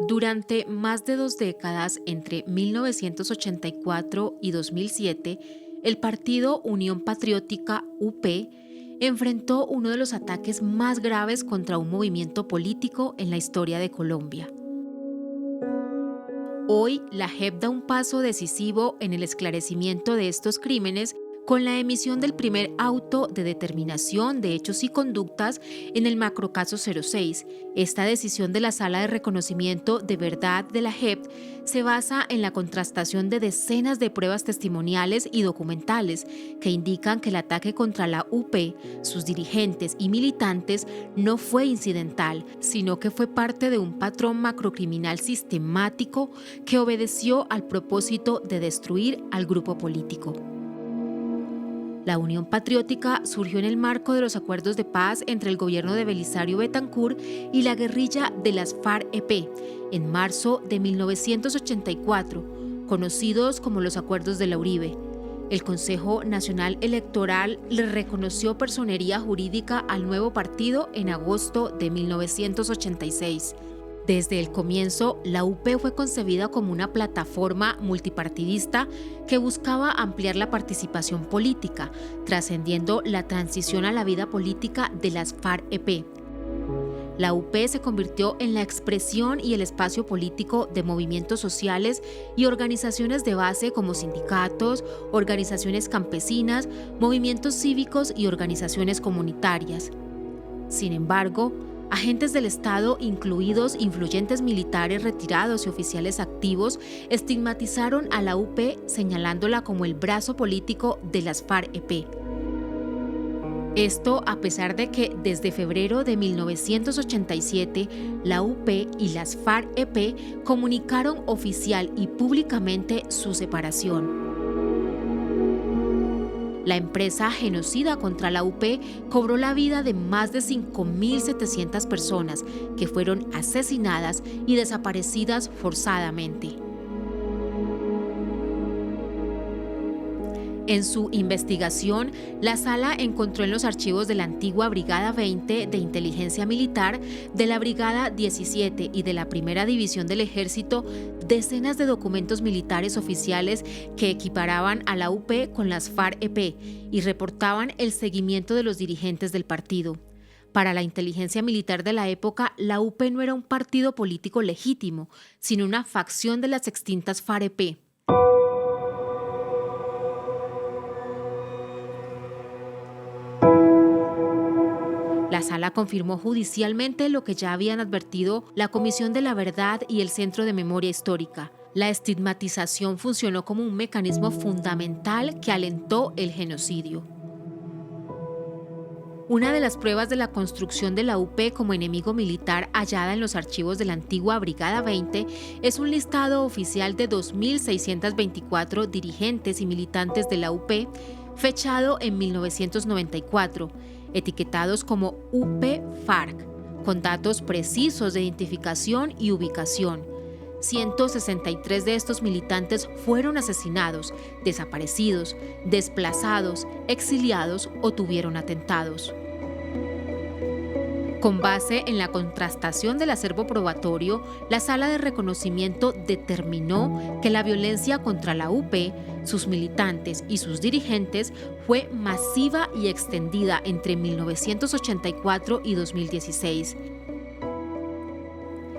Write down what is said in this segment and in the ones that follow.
Durante más de 2 décadas, entre 1984 y 2007, el partido Unión Patriótica (UP) enfrentó uno de los ataques más graves contra un movimiento político en la historia de Colombia. Hoy, la JEP da un paso decisivo en el esclarecimiento de estos crímenes con la emisión del primer auto de determinación de hechos y conductas en el macrocaso 06. Esta decisión de la Sala de Reconocimiento de Verdad de la JEP se basa en la contrastación de decenas de pruebas testimoniales y documentales que indican que el ataque contra la UP, sus dirigentes y militantes no fue incidental, sino que fue parte de un patrón macrocriminal sistemático que obedeció al propósito de destruir al grupo político. La Unión Patriótica surgió en el marco de los acuerdos de paz entre el gobierno de Belisario Betancur y la guerrilla de las FARC-EP en marzo de 1984, conocidos como los Acuerdos de la Uribe. El Consejo Nacional Electoral le reconoció personería jurídica al nuevo partido en agosto de 1986. Desde el comienzo, la UP fue concebida como una plataforma multipartidista que buscaba ampliar la participación política, trascendiendo la transición a la vida política de las FARC-EP. La UP se convirtió en la expresión y el espacio político de movimientos sociales y organizaciones de base como sindicatos, organizaciones campesinas, movimientos cívicos y organizaciones comunitarias. Sin embargo, agentes del Estado, incluidos influyentes militares retirados y oficiales activos, estigmatizaron a la UP señalándola como el brazo político de las FARC-EP. Esto a pesar de que desde febrero de 1987 la UP y las FARC-EP comunicaron oficial y públicamente su separación. La empresa genocida contra la UP cobró la vida de más de 5.700 personas que fueron asesinadas y desaparecidas forzadamente. En su investigación, la Sala encontró en los archivos de la antigua Brigada 20 de Inteligencia Militar, de la Brigada 17 y de la Primera División del Ejército decenas de documentos militares oficiales que equiparaban a la UP con las FARC-EP y reportaban el seguimiento de los dirigentes del partido. Para la inteligencia militar de la época, la UP no era un partido político legítimo, sino una facción de las extintas FARC-EP. La Sala confirmó judicialmente lo que ya habían advertido la Comisión de la Verdad y el Centro de Memoria Histórica. La estigmatización funcionó como un mecanismo fundamental que alentó el genocidio. Una de las pruebas de la construcción de la UP como enemigo militar hallada en los archivos de la antigua Brigada 20 es un listado oficial de 2.624 dirigentes y militantes de la UP, fechado en 1994, etiquetados como UP-FARC, con datos precisos de identificación y ubicación. 163 de estos militantes fueron asesinados, desaparecidos, desplazados, exiliados o tuvieron atentados. Con base en la contrastación del acervo probatorio, la Sala de Reconocimiento determinó que la violencia contra la UP, sus militantes y sus dirigentes fue masiva y extendida entre 1984 y 2016.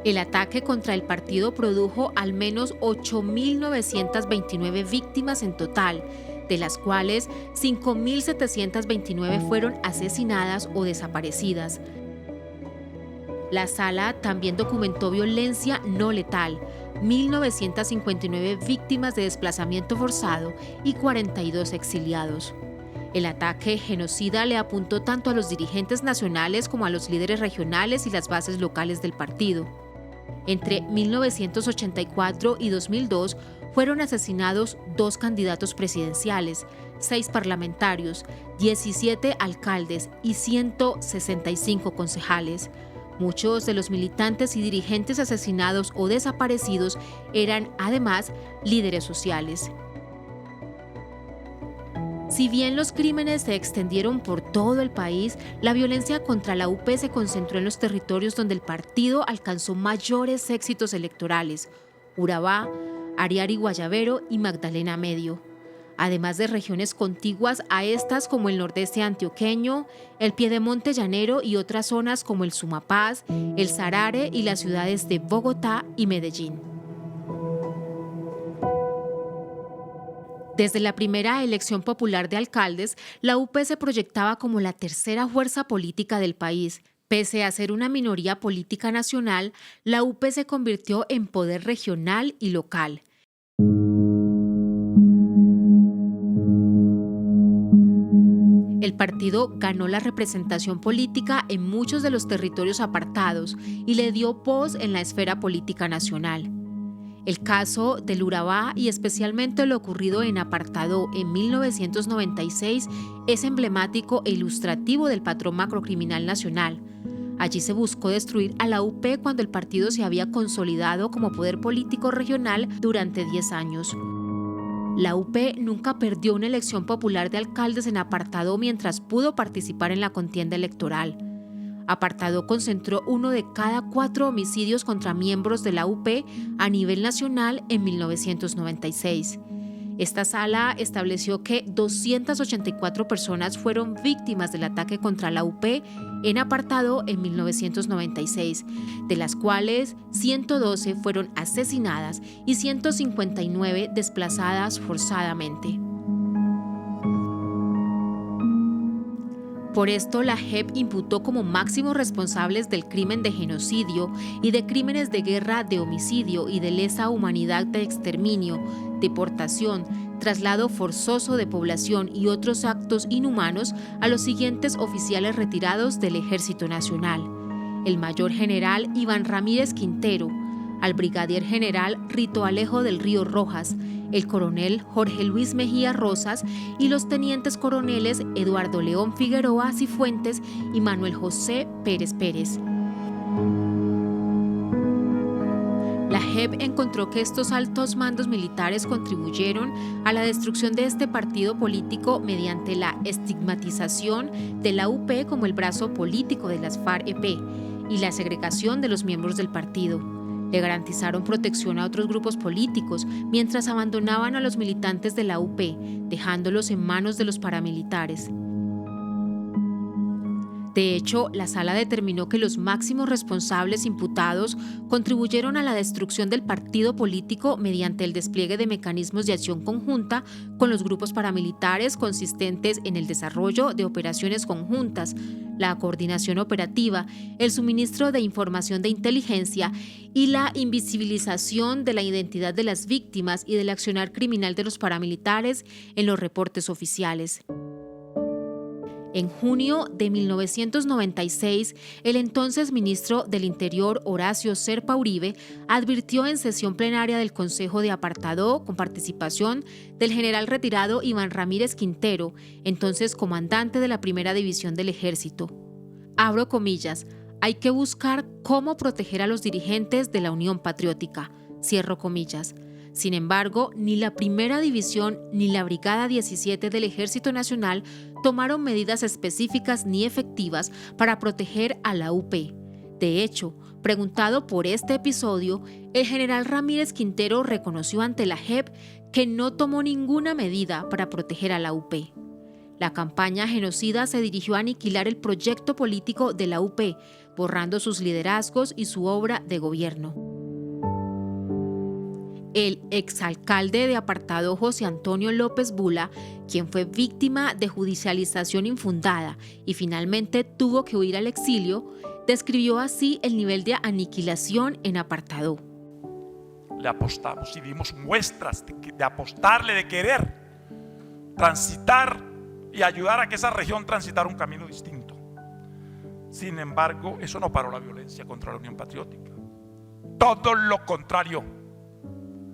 El ataque contra el partido produjo al menos 8.929 víctimas en total, de las cuales 5.729 fueron asesinadas o desaparecidas. La Sala también documentó violencia no letal, 1.959 víctimas de desplazamiento forzado y 42 exiliados. El ataque genocida le apuntó tanto a los dirigentes nacionales como a los líderes regionales y las bases locales del partido. Entre 1984 y 2002 fueron asesinados 2 candidatos presidenciales, 6 parlamentarios, 17 alcaldes y 165 concejales. Muchos de los militantes y dirigentes asesinados o desaparecidos eran, además, líderes sociales. Si bien los crímenes se extendieron por todo el país, la violencia contra la UP se concentró en los territorios donde el partido alcanzó mayores éxitos electorales: Urabá, Ariari Guayavero y Magdalena Medio, además de regiones contiguas a estas como el nordeste antioqueño, el Piedemonte llanero y otras zonas como el Sumapaz, el Sarare y las ciudades de Bogotá y Medellín. Desde la primera elección popular de alcaldes, la UP se proyectaba como la tercera fuerza política del país. Pese a ser una minoría política nacional, la UP se convirtió en poder regional y local. El partido ganó la representación política en muchos de los territorios apartados y le dio voz en la esfera política nacional. El caso del Urabá y especialmente lo ocurrido en Apartadó en 1996 es emblemático e ilustrativo del patrón macrocriminal nacional. Allí se buscó destruir a la UP cuando el partido se había consolidado como poder político regional durante 10 años. La UP nunca perdió una elección popular de alcaldes en Apartadó mientras pudo participar en la contienda electoral. Apartadó concentró 1 de cada 4 homicidios contra miembros de la UP a nivel nacional en 1996. Esta sala estableció que 284 personas fueron víctimas del ataque contra la UP en Apartadó en 1996, de las cuales 112 fueron asesinadas y 159 desplazadas forzadamente. Por esto, la JEP imputó como máximos responsables del crimen de genocidio y de crímenes de guerra, de homicidio y de lesa humanidad, de exterminio, deportación, traslado forzoso de población y otros actos inhumanos a los siguientes oficiales retirados del Ejército Nacional: el mayor general Iván Ramírez Quintero, al brigadier general Rito Alejo del Río Rojas, el coronel Jorge Luis Mejía Rosas y los tenientes coroneles Eduardo León Figueroa Cifuentes y Manuel José Pérez Pérez. La JEP encontró que estos altos mandos militares contribuyeron a la destrucción de este partido político mediante la estigmatización de la UP como el brazo político de las FARC-EP y la segregación de los miembros del partido. Le garantizaron protección a otros grupos políticos mientras abandonaban a los militantes de la UP, dejándolos en manos de los paramilitares. De hecho, la sala determinó que los máximos responsables imputados contribuyeron a la destrucción del partido político mediante el despliegue de mecanismos de acción conjunta con los grupos paramilitares consistentes en el desarrollo de operaciones conjuntas, la coordinación operativa, el suministro de información de inteligencia y la invisibilización de la identidad de las víctimas y del accionar criminal de los paramilitares en los reportes oficiales. En junio de 1996, el entonces ministro del Interior, Horacio Serpa Uribe, advirtió en sesión plenaria del Consejo de Apartadó, con participación del general retirado Iván Ramírez Quintero, entonces comandante de la Primera División del Ejército. Abro comillas, hay que buscar cómo proteger a los dirigentes de la Unión Patriótica. Cierro comillas. Sin embargo, ni la Primera División ni la Brigada 17 del Ejército Nacional tomaron medidas específicas ni efectivas para proteger a la UP. De hecho, preguntado por este episodio, el general Ramírez Quintero reconoció ante la JEP que no tomó ninguna medida para proteger a la UP. La campaña genocida se dirigió a aniquilar el proyecto político de la UP, borrando sus liderazgos y su obra de gobierno. El exalcalde de Apartadó, José Antonio López Bula, quien fue víctima de judicialización infundada y finalmente tuvo que huir al exilio, describió así el nivel de aniquilación en Apartadó. Le apostamos y dimos muestras de apostarle, de querer transitar y ayudar a que esa región transitara un camino distinto. Sin embargo, eso no paró la violencia contra la Unión Patriótica. Todo lo contrario.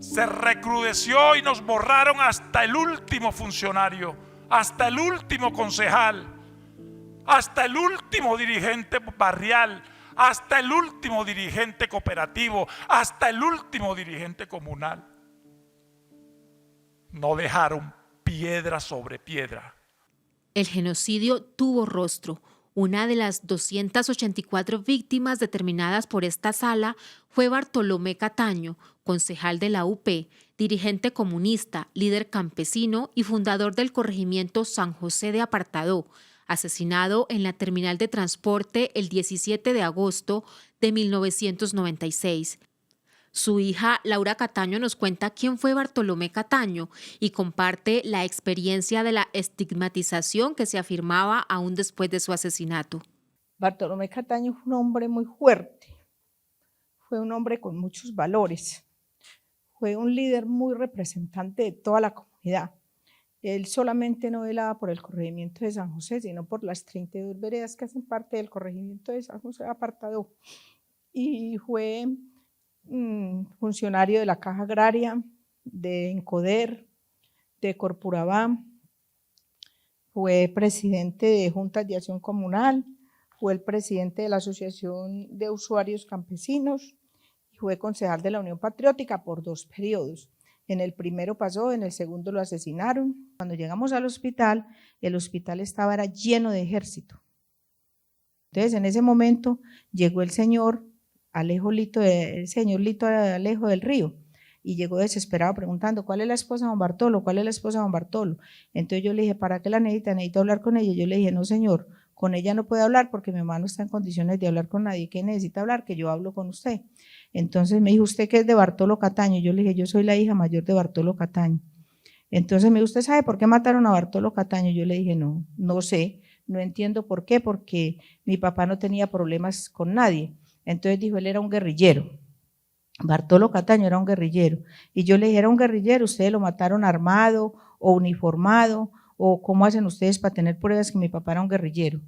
Se recrudeció y nos borraron hasta el último funcionario, hasta el último concejal, hasta el último dirigente barrial, hasta el último dirigente cooperativo, hasta el último dirigente comunal. No dejaron pie piedra sobre piedra. El genocidio tuvo rostro. Una de las 284 víctimas determinadas por esta sala fue Bartolomé Cataño, concejal de la UP, dirigente comunista, líder campesino y fundador del corregimiento San José de Apartadó, asesinado en la terminal de transporte el 17 de agosto de 1996. Su hija, Laura Cataño, nos cuenta quién fue Bartolomé Cataño y comparte la experiencia de la estigmatización que se afirmaba aún después de su asesinato. Bartolomé Cataño fue un hombre muy fuerte, fue un hombre con muchos valores, fue un líder muy representante de toda la comunidad. Él solamente no velaba por el corregimiento de San José, sino por las 32 veredas que hacen parte del corregimiento de San José de Apartadó. Y fue funcionario de la Caja Agraria, de Encoder, de Corpurabá, fue presidente de Juntas de Acción Comunal, fue el presidente de la Asociación de Usuarios Campesinos y fue concejal de la Unión Patriótica por 2 periodos. En el primero pasó, en el segundo lo asesinaron. Cuando llegamos al hospital, el hospital era lleno de ejército. Entonces, en ese momento llegó el señor Alejo Lito del Río, y llegó desesperado preguntando, ¿cuál es la esposa de don Bartolo? ¿Cuál es la esposa de don Bartolo? Entonces yo le dije, ¿para qué la necesita? Necesito hablar con ella. Yo le dije, no señor, con ella no puede hablar porque mi mamá no está en condiciones de hablar con nadie. ¿Qué necesita hablar? Que yo hablo con usted. Entonces me dijo, ¿usted qué es de Bartolo Cataño? Yo le dije, yo soy la hija mayor de Bartolo Cataño. Entonces me dijo, ¿usted sabe por qué mataron a Bartolo Cataño? Yo le dije, no, no sé, no entiendo por qué, porque mi papá no tenía problemas con nadie. Entonces dijo, él era un guerrillero, Bartolo Cataño era un guerrillero, y yo le dije, era un guerrillero, ustedes lo mataron armado o uniformado, o cómo hacen ustedes para tener pruebas que mi papá era un guerrillero.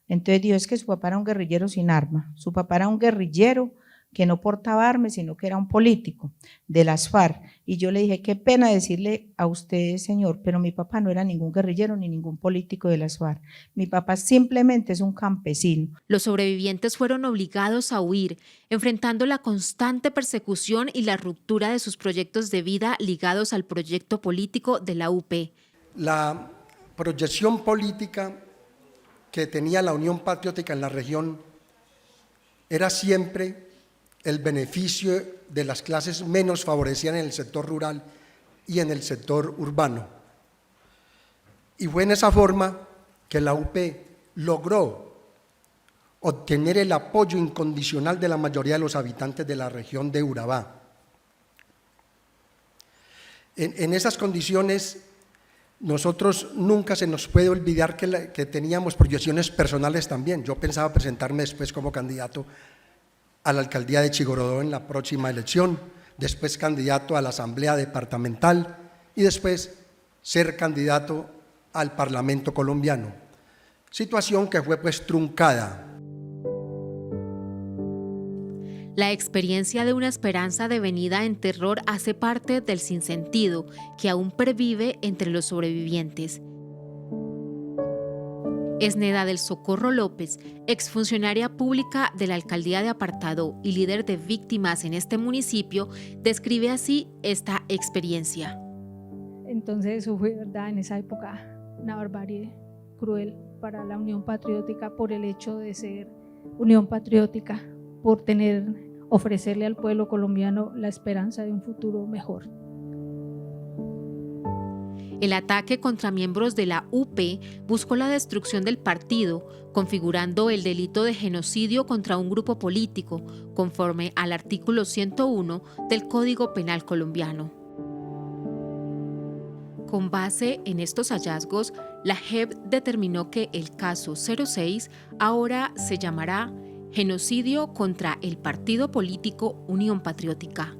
Entonces dijo, es que su papá era un guerrillero sin arma, su papá era un guerrillero que no portaba armas, sino que era un político de las FARC. Y yo le dije, qué pena decirle a usted, señor, pero mi papá no era ningún guerrillero ni ningún político de las FARC. Mi papá simplemente es un campesino. Los sobrevivientes fueron obligados a huir, enfrentando la constante persecución y la ruptura de sus proyectos de vida ligados al proyecto político de la UP. La proyección política que tenía la Unión Patriótica en la región era siempre el beneficio de las clases menos favorecidas en el sector rural y en el sector urbano. Y fue en esa forma que la UP logró obtener el apoyo incondicional de la mayoría de los habitantes de la región de Urabá. En esas condiciones, nosotros nunca se nos puede olvidar que teníamos proyecciones personales también. Yo pensaba presentarme después como candidato a la alcaldía de Chigorodó en la próxima elección, después candidato a la asamblea departamental y después ser candidato al Parlamento colombiano. Situación que fue pues truncada. La experiencia de una esperanza devenida en terror hace parte del sinsentido que aún pervive entre los sobrevivientes. Esneda del Socorro López, exfuncionaria pública de la alcaldía de Apartadó y líder de víctimas en este municipio, describe así esta experiencia. Entonces eso fue, verdad, en esa época una barbarie cruel para la Unión Patriótica por el hecho de ser Unión Patriótica, por ofrecerle al pueblo colombiano la esperanza de un futuro mejor. El ataque contra miembros de la UP buscó la destrucción del partido, configurando el delito de genocidio contra un grupo político, conforme al artículo 101 del Código Penal colombiano. Con base en estos hallazgos, la JEP determinó que el caso 06 ahora se llamará Genocidio contra el Partido Político Unión Patriótica.